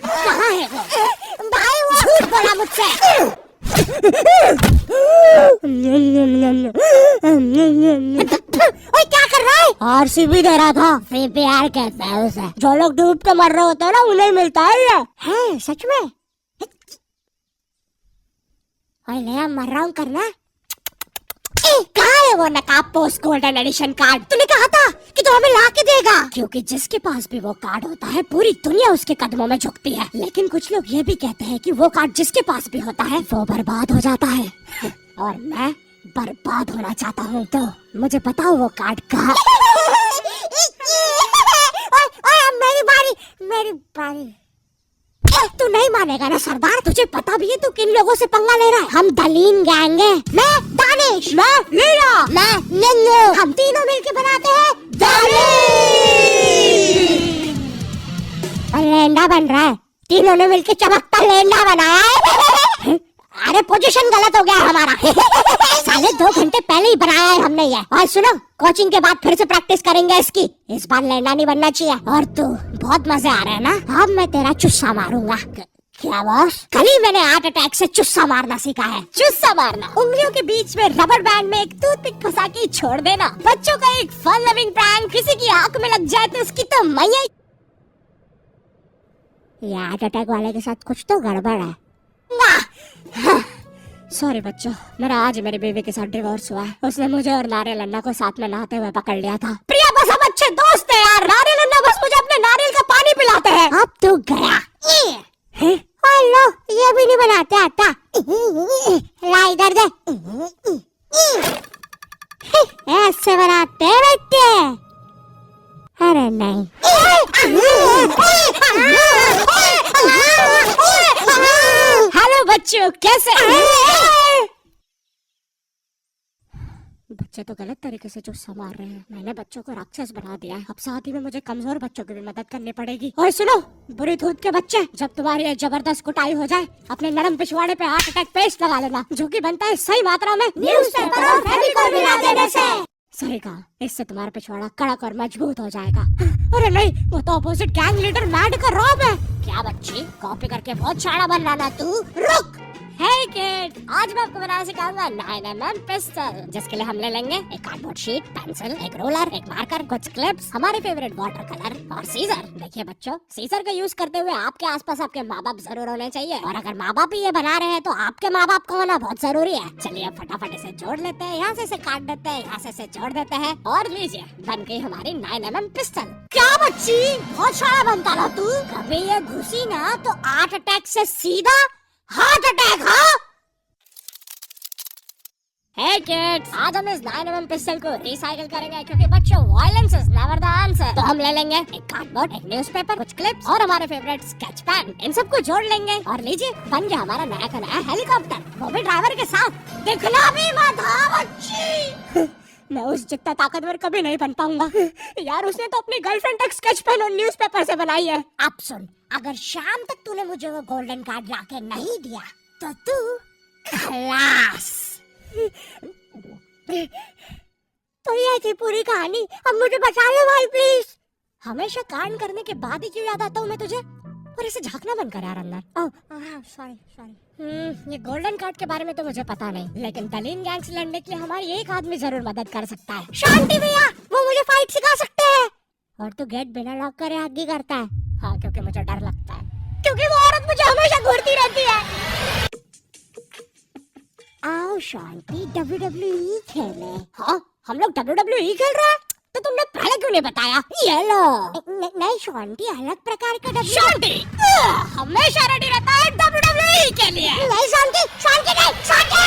कहाँ है वो? भाई वो झूठ बोला मुझसे। ओए क्या कर रहा है? आरसीबी दे रहा था। सीपीआर कहते हैं उसे। जो लोग डूब के मर रहे होते हैं ना उन्हें मिलता है ये। है सच में? ओए ले मर रहा हूँ करना। कहाँ है वो नकाब पोस्ट गोल्डन एडिशन कार्ड? तूने कहा था कि तू हमें ला के देगा। क्योंकि जिसके पास भी वो कार्ड होता है पूरी दुनिया उसके कदमों में झुकती है। लेकिन कुछ लोग ये भी कहते हैं कि वो कार्ड जिसके पास भी होता है वो बर्बाद हो जाता है। और मैं बर्बाद होना चाहता हूँ, तो मुझे बताओ वो कार्ड कहाँ? मेरी बारी। तू नहीं मानेगा ना सरदार, तुझे पता भी है तू किन लोगों से पंगा ले रहा है। हम दलीन गैंग है। मैं दानिश, मैं लीला, मैं नन्नू। हम तीनों मिलके बनाते हैं दलीन। लेंडा बन रहा है। तीनों ने मिलके चमकता लेंडा बनाया है। अरे पोजीशन गलत हो गया हमारा। साले 2 घंटे पहले ही बनाया है हमने ये। और सुनो, कोचिंग के बाद फिर से प्रैक्टिस करेंगे इसकी। इस बार लेंडा नहीं बनना चाहिए। और तू बहुत मजे आ रहे हैं ना? अब मैं तेरा चुस्सा मारूंगा। क्या बॉस? कल ही मैंने हार्ट अटैक से चुस्सा मारना सीखा है। चुस्सा मारना उंगलियों के बीच में रबर बैंड में एक टूथपिक फंसा के छोड़ देना। बच्चों का एक फन लविंग प्रैंक। किसी की आंख में लग जाए तो उसकी तो मैया। ये हार्ट अटैक वाले के साथ कुछ तो गड़बड़ है। सॉरी बच्चों, मेरा आज मेरी बेबी के साथ डिवोर्स हुआ है। उसने मुझे और नारियल अन्ना को साथ में नहाते हुए पकड़ लिया था। प्रिया बस हम अच्छे दोस्त हैं यार। नारियल अन्ना बस मुझे अपने नारियल का पानी पिलाते हैं। अब तू गया। लो, ये भी नहीं बनाते आता। ला इधर दे। ऐसे बनाते हैं बेटे। अरे नहीं। हेलो बच्चों, कैसे? बच्चे तो गलत तरीके से चुस्सा मार रहे हैं। मैंने बच्चों को राक्षस बना दिया है। अब साथ ही में मुझे कमजोर बच्चों की भी मदद करनी पड़ेगी। और सुनो बुरी धूप के बच्चे, जब तुम्हारी ये जबरदस्त कुटाई हो जाए अपने नरम पिछवाड़े पे हार्ट अटैक पेस्ट लगा लेना, जो कि बनता है सही मात्रा में न्यूज़पेपर और फेविकोल मिला देने से। सही कहा, इससे तुम्हारा पिछवाड़ा कड़क और मजबूत हो जाएगा। अरे नहीं, वो तो अपोजिट गैंग लीडर मैड का रॉब है। क्या बच्ची, कॉपी करके बहुत शाना बन रहा ना तू? रुक। Hey kid, आज मैं आपको बनाना सिखाऊंगा 9mm पिस्टल, जिसके लिए हम ले लेंगे एक कार्डबोर्ड शीट, पेंसिल, एक रोलर, एक मार्कर, कुछ क्लिप्स, हमारे फेवरेट वाटर कलर और सीजर। देखिए बच्चों, सीजर का यूज करते हुए आपके आसपास आपके माँ बाप जरूर होने चाहिए। और अगर माँ बाप ही ये बना रहे हैं तो आपके माँ बाप का होना बहुत जरूरी है। चलिए अब फटाफट इसे जोड़ लेते हैं। यहाँ से इसे काट देते हैं, यहाँ से इसे जोड़ देते हैं और लीजिए बन गई हमारी 9mm पिस्टल। क्या बच्ची, बहुत शाना बनता ना तू। कभी ये घुसी ना तो हार्ट अटैक से सीधा हार्ट अटैक। हाँ Hey kids, आज हम इस 9mm पिस्टल को रिसाइकिल करेंगे, क्योंकि बच्चों violence is never the answer. तो हम ले लेंगे एक कार्डबोर्ड, एक न्यूज़पेपर, कुछ क्लिप्स और हमारे फेवरेट स्केच पेन। इन सबको जोड़ लेंगे और लीजिए बन गया हमारा नया का नया हेलीकॉप्टर, वो भी ड्राइवर के साथ। दिखना भी मत। हाँ बच्ची, मैं उस जितना ताकतवर कभी नहीं बन पाऊंगा यार। उसने तो अपनी गर्लफ्रेंड तक स्केच पेन और न्यूज़पेपर से बनाई है। अब सुन, अगर शाम तक तूने मुझे वो गोल्डन कार्ड लाके नहीं दिया तो तू खलास। तो ये थी पूरी कहानी। अब मुझे बचा लो भाई प्लीज। हमेशा कांड करने के बाद ही क्यों याद आता हूँ मैं तुझे? और इसे झांकना बंद कर यार अंदर। Oh sorry sorry. ये गोल्डन कार्ड के बारे में तो मुझे पता नहीं, लेकिन दलीन गैंग से लड़ने के लिए हमारी एक आदमी जरूर मदद कर सकता है। शांति भैया, वो मुझे फाइट सिखा सकते हैं। और तू गेट बिना लॉक करे आगे करता है? हाँ, क्योंकि मुझे डर लगता है, क्योंकि वो औरत मुझे हमेशा घूरती रहती है। आओ शांति, WWE खेले। हाँ, हम लोग WWE खेल रहे हैं। तो तुमने पहले क्यों नहीं बताया? ये लो। नहीं शांति, अलग प्रकार का शांति हमेशा रेडी रहता है WWE के लिए। नहीं शांति, शांति नहीं, शांति।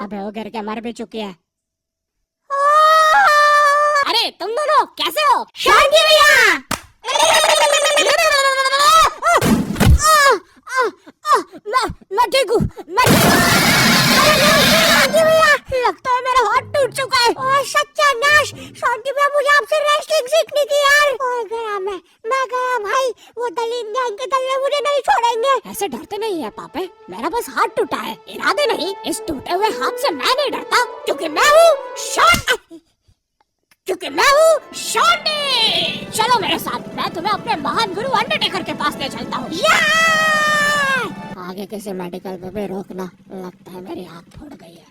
अबे वो गिर के मर भी चुकी है। अरे तुम दोनों कैसे हो? शांति भैया। मैं ठीक हूँ। लगता है मेरा हाथ टूट चुका है। ओह सत्यानाश, शांति भैया मुझे आपसे रेस्लिंग सीखनी थी यार। और गया मैं गया भाई। वो दलीन गैंग के दल मुझे नहीं छोड़ेंगे। ऐसे डरते नहीं है पापे, मेरा मेरा बस हाथ टूटा है, इरादे नहीं। इस टूटे हुए हाथ से मैं नहीं डरता, क्योंकि मैं हूँ शॉन्टी। चलो मेरे साथ, मैं तुम्हें अपने महान गुरु अंडरटेकर के पास ले चलता हूँ। आगे किसी मेडिकल पे भी रोकना, लगता है मेरी आँख फूट गई है।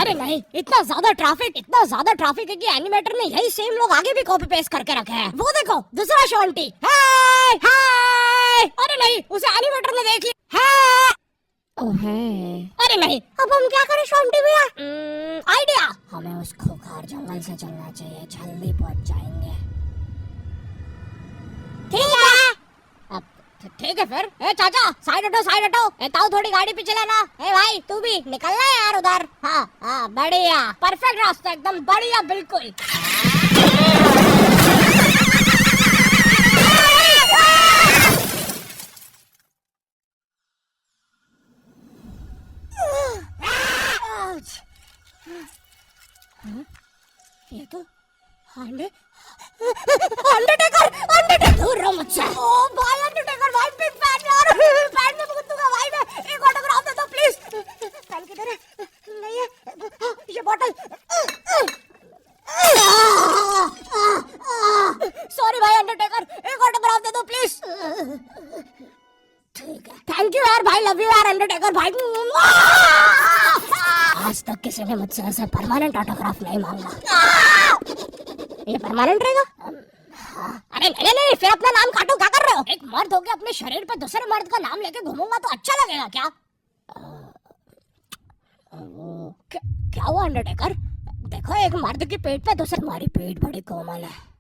अरे नहीं, इतना ज्यादा ट्रैफिक है कि एनिमेटर ने यही सेम लोग आगे भी कॉपी पेस्ट करके रखे हैं। वो देखो, दूसरा शॉन्टी। हाय हाय। अरे नहीं, उसे एनिमेटर ने देख लिया। अरे नहीं, अब हम क्या करें शॉन्टी भैया? आइडिया, हमें उस खूंखार जंगल से चलना चाहिए, जल्दी पहुंच जाएंगे। ठीक है। अब ठीक है फिर। ए चाचा, साइड हटो। ए ताऊ, थोड़ी गाड़ी पीछे लेना। ए भाई, तू भी निकलना है यार उधर। हाँ, बढ़िया, परफेक्ट रास्ता, एकदम बढ़िया, बिल्कुल। ये तो अंडरटेकर, दूर रहो मुझसे। ओ भाई, अंडरटेकर भाई, बिग फैन यार। फैन में दूंगा भाई मैं। एक ऑटोग्राफ दे दो प्लीज। फैन किधर है? नहीं है ये बॉटल। सॉरी भाई अंडरटेकर, एक ऑटोग्राफ दे दो प्लीज। ठीक है, थैंक यू यार भाई, लव यू यार अंडरटेकर भाई। आज तक किसी ने मुझसे ऐसे परमानेंट ऑटोग्राफ नहीं मांगा। ये परमानेंट रहेगा? अरे नहीं, फिर अपना नाम काटो, क्या कर रहे हो? एक मर्द होके अपने शरीर पे दूसरे मर्द का नाम लेके घूमूंगा तो अच्छा लगेगा क्या? क्या हुआ अंडरटेकर? देखो, एक मर्द की पेट पे दूसरे, हमारी पेट बड़ी कोमल है।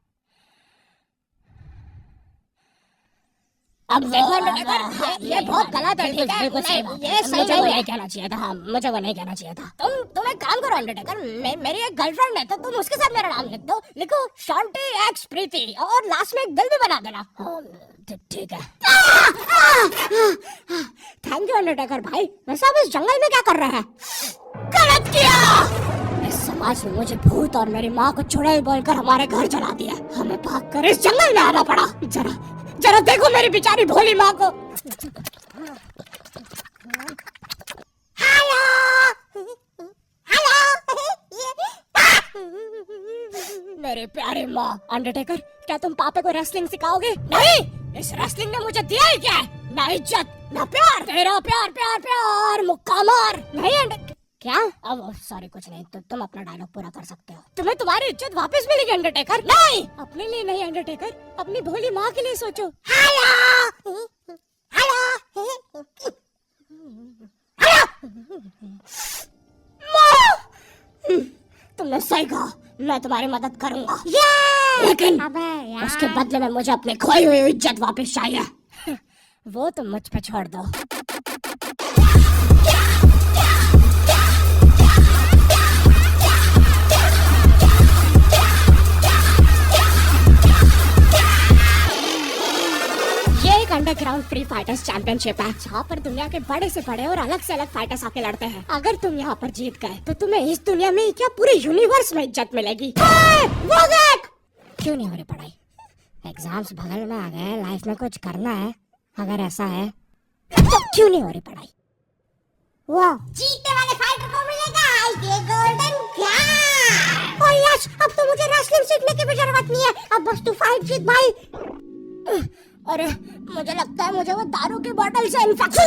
अब देखो अंडरटेकर, ये बहुत गलत है, ठीक है? ये सही नहीं कहना चाहिए था। हाँ, मुझे वो नहीं कहना चाहिए था। तुम एक काम करो अंडरटेकर, मेरी एक गर्लफ्रेंड है, तो तुम उसके साथ मेरा नाम लिख दो। लिखो शॉन्टी एक्स प्रीति, और लास्ट में एक दिल भी बना देना। ठीक है। थैंक यू अंडरटेकर भाई। वैसे आप इस जंगल में क्या कर रहे हैं? गलत किया। इस समाज ने मुझे भूत और मेरी माँ को चुड़ैल बोलकर हमारे घर जला दिया। हमें भागकर इस जंगल में आना पड़ा। जरा देखो मेरी बेचारी भोली माँ को। मेरे प्यारे माँ। अंडरटेकर, क्या तुम पापे को रेसलिंग सिखाओगे? नहीं, इस रेसलिंग ने मुझे दिया ही क्या है? ना इज्जत, ना प्यार। तेरा प्यार मुक्का मार। नहीं क्या? अब सॉरी, कुछ नहीं। तो तुम अपना डायलॉग पूरा कर सकते हो। तुम्हें तुम्हारी इज्जत वापस मिलेगी अंडरटेकर। नहीं, अपने लिए नहीं अंडरटेकर, अपनी भोली माँ के लिए सोचो। तुमने सही कहा, मैं तुम्हारी मदद करूंगा। लेकिन उसके बदले में मुझे अपनी खोई हुई इज्जत वापस चाहिए। वो तुम मुझ पे छोड़ दो। अंडरग्राउंड फ्री फाइटर्स चैंपियनशिप है, जहाँ पर दुनिया के बड़े से बड़े और अलग से अलग फाइटर्स आके लड़ते हैं। अगर तुम यहाँ पर जीत गए तो तुम्हें इस दुनिया में क्या पूरे यूनिवर्स में इज्जत मिलेगी। वो देख! क्यों नहीं हो रही पढ़ाई? एग्जाम्स बगल में आ गए, लाइफ में कुछ करना है। अगर ऐसा है तो क्यों नहीं हो रही पढ़ाई? वाह, जीतने वाले फाइटर को मिलेगा ये गोल्डन गन। और यस, अब तो मुझे रेसलिंग सीखने की भी जरूरत नहीं है, अब बस तू फाइट जीत भाई। अरे मुझे लगता है मुझे वो दारू की बोतल से इन्फेक्शन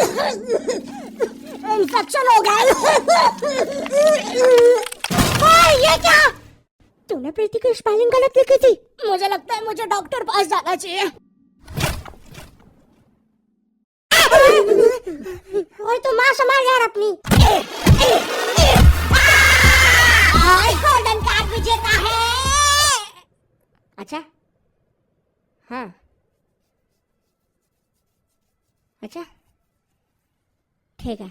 हो गया। ये क्या? तूने प्रीति की स्पेलिंग गलत लिखी थी। मुझे लगता है मुझे डॉक्टर पास जाना चाहिए। और तो माँ संभाल यार अपनी। गोल्डन कार्ड विजेता है। अच्छा, हाँ, अच्छा, ठीक है।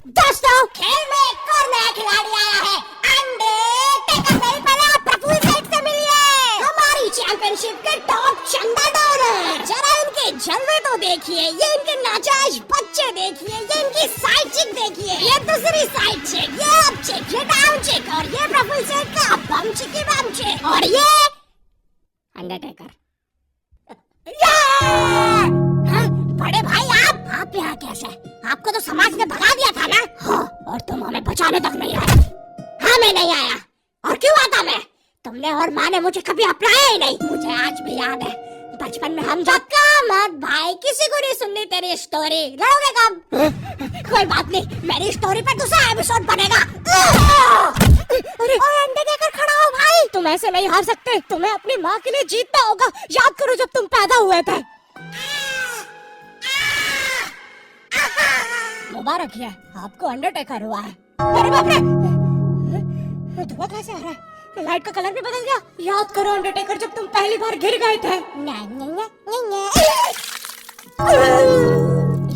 दोस्तों, खेल में एक और नया खिलाड़ी आया है, अंडरटेकर। नहीं, पहले आप प्रफुल्ल सेठ से मिलिए, हमारी चैंपियनशिप के टॉप चंदा डोनर। जरा इनकी जलवे तो देखिए, ये इनके नाजायज बच्चे देखिए, ये इनकी साइड चिक देखिए, ये दूसरी साइड चिक, ये अप चिक, ये डाउन चिक, और ये प्रफुल्ल सेठ का बम चिकी बम चिक, और ये अंडरटेकर। हाँ, बड़े भाई आप यहाँ कैसे? आपको तो समाज ने भगा दिया था ना? हाँ, और तुम हमें बचाने तक नहीं आए। हाँ, मैं नहीं आया। और क्यों आता मैं? तुमने और माँ ने मुझे कभी अपनाया ही नहीं। मुझे आज भी याद है, बचपन में हम धक्का मत भाई, किसी को नहीं सुननी तेरी स्टोरी। लड़ोगे कब? कोई बात नहीं, मेरी स्टोरी पे दूसरा एपिसोड बनेगा। अरे अंडरटेकर खड़ा हो भाई, तुम ऐसे नहीं हार सकते, तुम्हें अपनी माँ के लिए जीतना होगा। याद करो जब तुम पैदा हुए थे। मुबारक है, आपको अंडरटेकर हुआ है। अरे बाप रे, धुआं कहाँ से आ रहा है? लाइट का कलर भी बदल गया। याद करो अंडरटेकर, जब तुम पहली बार गिर गए थे।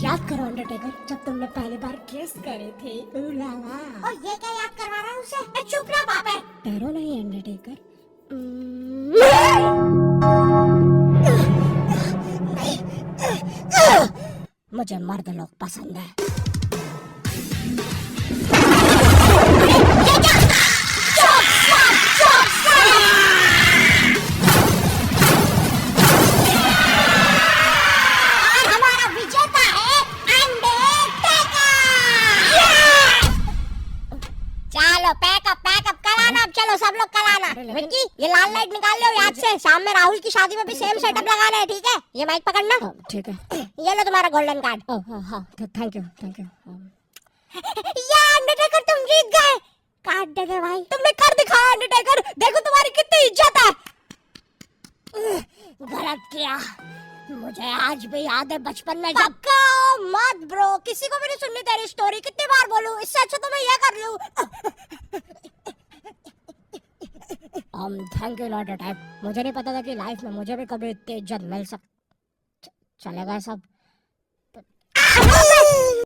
याद करो अंडरटेकर, जब तुमने पहली बार किस करे थे। और ये क्या याद करवा रहा है उसे? चुप रहा बाप है। डरो नहीं अंडरटेकर। मुझे मर्द लोग पसंद है। पैकअप कराना। अब चलो सब लोग कराना। विक्की, ये लाल लाइट निकाल लो याद से। शाम में राहुल की शादी में भी सेम सेटअप लगाना है, ठीक है? ये माइक पकड़ना। ठीक है। ये लो तुम्हारा गोल्डन कार्ड। हाँ, थैंक यू। ये अंडरटेकर, तुम जीत गए। कार्ड दे दे भाई। तुमने कर दिखाया अंडरटेकर, देखो तुम्हारी कितनी इज्जत है। गलत किया, मुझे आज भी याद है बचपन में। धक्का मत ब्रो, किसी को भी नहीं सुननी तेरी स्टोरी। कितनी बार बोलूं? इससे अच्छा तो मैं ये कर लूं। Thank you lot type. मुझे नहीं पता था कि लाइफ में मुझे भी कभी इतनी इज्जत मिल चलेगा सब।